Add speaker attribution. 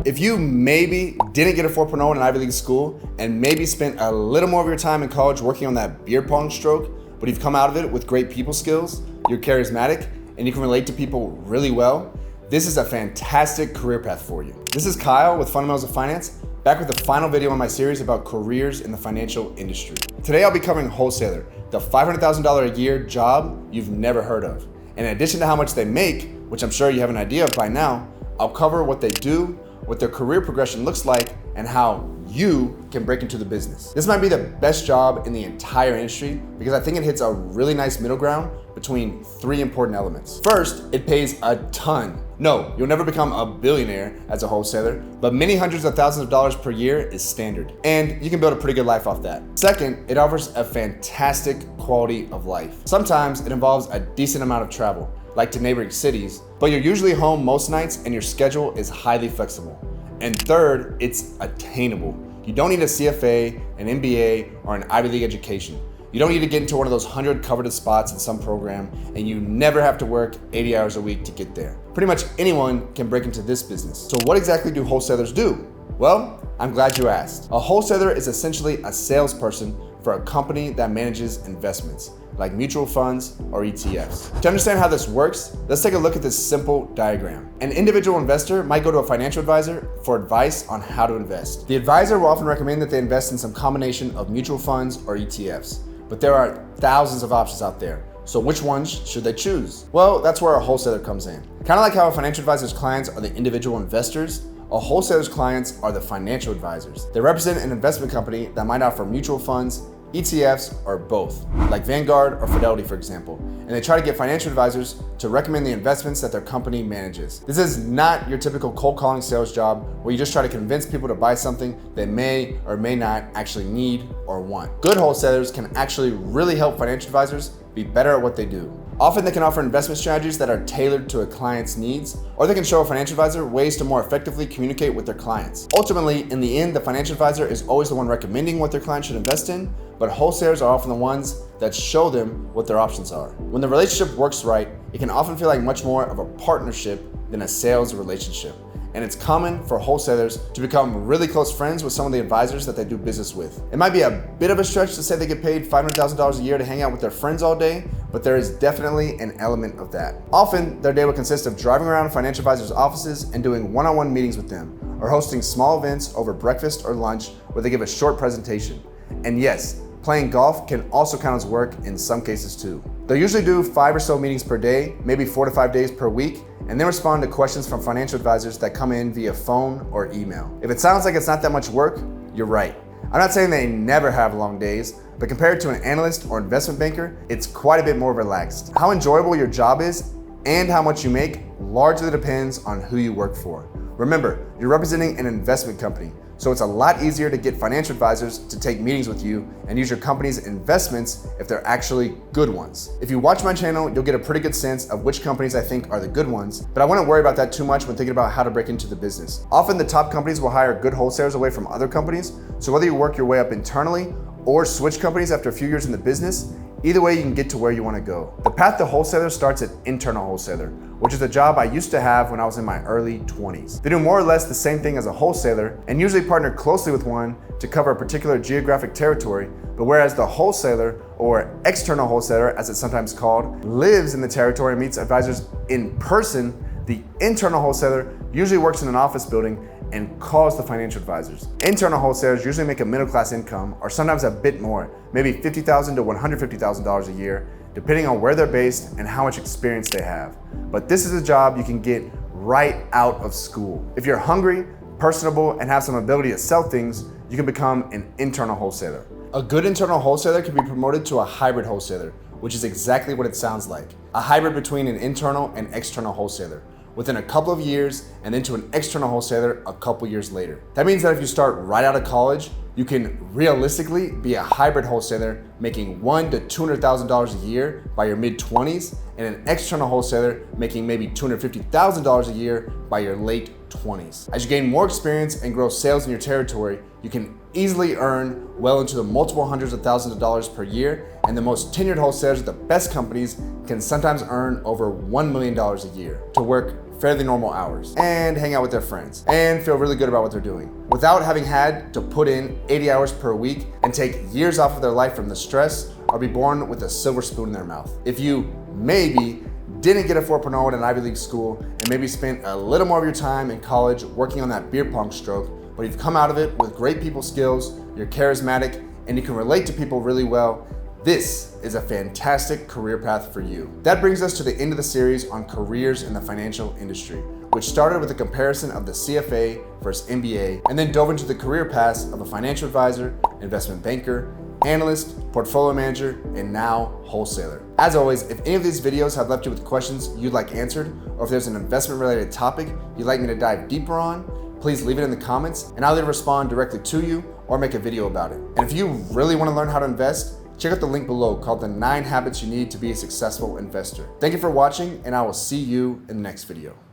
Speaker 1: If you maybe didn't get a 4.0 in an Ivy League school and maybe spent a little more of your time in college working on that beer pong stroke, but you've come out of it with great people skills, you're charismatic, and you can relate to people really well, this is a fantastic career path for you. This is Kyle with Fundamentals of Finance, back with the final video in my series about careers in the financial industry. Today I'll be covering Wholesaler, the $500,000 a year job you've never heard of. And in addition to how much they make, which I'm sure you have an idea of by now, I'll cover what they do, what their career progression looks like, and how you can break into the business. This might be the best job in the entire industry because I think it hits a really nice middle ground between three important elements. First, it pays a ton. No, you'll never become a billionaire as a wholesaler, but many hundreds of thousands of dollars per year is standard. And you can build a pretty good life off that. Second, it offers a fantastic quality of life. Sometimes it involves a decent amount of travel, like to neighboring cities, but you're usually home most nights and your schedule is highly flexible. And third, it's attainable. You don't need a CFA, an MBA, or an Ivy League education. You don't need to get into one of those 100 coveted spots in some program, and you never have to work 80 hours a week to get there. Pretty much anyone can break into this business. So what exactly do wholesalers do? Well, I'm glad you asked. A wholesaler is essentially a salesperson for a company that manages investments, like mutual funds or ETFs. To understand how this works, let's take a look at this simple diagram. An individual investor might go to a financial advisor for advice on how to invest. The advisor will often recommend that they invest in some combination of mutual funds or ETFs, but there are thousands of options out there. So which ones should they choose? Well, that's where a wholesaler comes in. Kind of like how a financial advisor's clients are the individual investors, a wholesaler's clients are the financial advisors. They represent an investment company that might offer mutual funds, ETFs, or both, like Vanguard or Fidelity, for example, and they try to get financial advisors to recommend the investments that their company manages. This is not your typical cold calling sales job where you just try to convince people to buy something they may or may not actually need or want. Good wholesalers can actually really help financial advisors be better at what they do. Often they can offer investment strategies that are tailored to a client's needs, or they can show a financial advisor ways to more effectively communicate with their clients. Ultimately, in the end, the financial advisor is always the one recommending what their client should invest in, but wholesalers are often the ones that show them what their options are. When the relationship works right, it can often feel like much more of a partnership than a sales relationship. And it's common for wholesalers to become really close friends with some of the advisors that they do business with. It might be a bit of a stretch to say they get paid $500,000 a year to hang out with their friends all day, but there is definitely an element of that. Often, their day will consist of driving around financial advisors' offices and doing one-on-one meetings with them, or hosting small events over breakfast or lunch where they give a short presentation. And yes, playing golf can also count as work in some cases too. They'll usually do 5 or so meetings per day, maybe 4 to 5 days per week, and then respond to questions from financial advisors that come in via phone or email. If it sounds like it's not that much work, you're right. I'm not saying they never have long days, but compared to an analyst or investment banker, it's quite a bit more relaxed. How enjoyable your job is and how much you make largely depends on who you work for. Remember, you're representing an investment company, so it's a lot easier to get financial advisors to take meetings with you and use your company's investments if they're actually good ones. If you watch my channel, you'll get a pretty good sense of which companies I think are the good ones, but I wouldn't worry about that too much when thinking about how to break into the business. Often the top companies will hire good wholesalers away from other companies, so whether you work your way up internally or switch companies after a few years in the business, either way you can get to where you want to go. The path to wholesaler starts at internal wholesaler, which is a job I used to have when I was in my early 20s. They do more or less the same thing as a wholesaler and usually partner closely with one to cover a particular geographic territory, but whereas the wholesaler, or external wholesaler as it's sometimes called, lives in the territory and meets advisors in person, the internal wholesaler usually works in an office building and calls the financial advisors. Internal wholesalers usually make a middle-class income, or sometimes a bit more, maybe $50,000 to $150,000 a year, depending on where they're based and how much experience they have. But this is a job you can get right out of school. If you're hungry, personable, and have some ability to sell things, you can become an internal wholesaler. A good internal wholesaler can be promoted to a hybrid wholesaler, which is exactly what it sounds like. A hybrid between an internal and external wholesaler, within a couple of years, and then to an external wholesaler a couple years later. That means that if you start right out of college, you can realistically be a hybrid wholesaler making $100,000 to $200,000 a year by your mid-20s, and an external wholesaler making maybe $250,000 a year by your late 20s. As you gain more experience and grow sales in your territory, you can easily earn well into the multiple hundreds of thousands of dollars per year, and the most tenured wholesalers at the best companies can sometimes earn over $1 million a year. To work fairly normal hours and hang out with their friends and feel really good about what they're doing without having had to put in 80 hours per week and take years off of their life from the stress or be born with a silver spoon in their mouth. If you maybe didn't get a 4.0 at an Ivy League school and maybe spent a little more of your time in college working on that beer pong stroke, but you've come out of it with great people skills, you're charismatic, and you can relate to people really well, this is a fantastic career path for you. That brings us to the end of the series on careers in the financial industry, which started with a comparison of the CFA versus MBA, and then dove into the career paths of a financial advisor, investment banker, analyst, portfolio manager, and now wholesaler. As always, if any of these videos have left you with questions you'd like answered, or if there's an investment related topic you'd like me to dive deeper on, please leave it in the comments and I'll either respond directly to you or make a video about it. And if you really want to learn how to invest, check out the link below called the 9 Habits You Need to Be a Successful Investor. Thank you for watching, and I will see you in the next video.